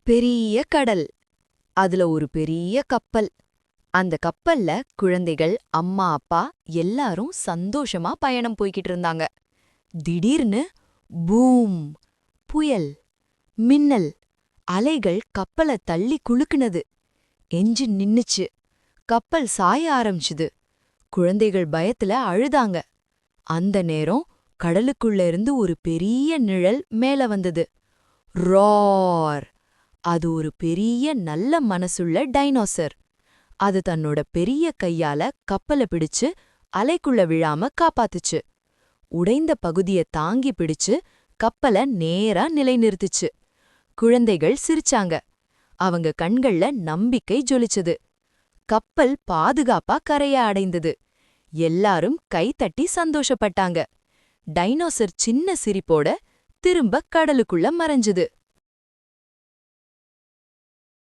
பெரிய கடல். அதுல ஒரு பெரிய கப்பல். அந்த கப்பல்ல குழந்தைகள், அம்மா அப்பா எல்லாரும் சந்தோஷமா பயணம் போய்கிட்டு இருந்தாங்க. திடீர்னு பூம்! புயல், மின்னல், அலைகள் கப்பல தள்ளி குலுக்குனது. என்ஜின் நின்னுச்சு. கப்பல் சாய ஆரம்பிச்சுது. குழந்தைகள் பயத்துல அழுதாங்க. அந்த நேரம் கடலுக்குள்ள இருந்து ஒரு பெரிய நிழல் மேல வந்தது. ரார்! அது ஒரு பெரிய நல்ல மனசுள்ள டைனோசர். அது தன்னோட பெரிய கையால கப்பல பிடிச்சு அலைக்குள்ள விழாம காப்பாத்துச்சு. உடைந்த பகுதிய தாங்கி பிடிச்சு கப்பல நேரா நிலைநிறுத்துச்சு. குழந்தைகள் சிரிச்சாங்க. அவங்க கண்கள்ல நம்பிக்கை ஜொலிச்சது. கப்பல் பாதுகாப்பா கரைய அடைந்தது. எல்லாரும் கைதட்டி சந்தோஷப்பட்டாங்க. டைனோசர் சின்ன சிரிப்போட திரும்ப கடலுக்குள்ள மறைஞ்சது.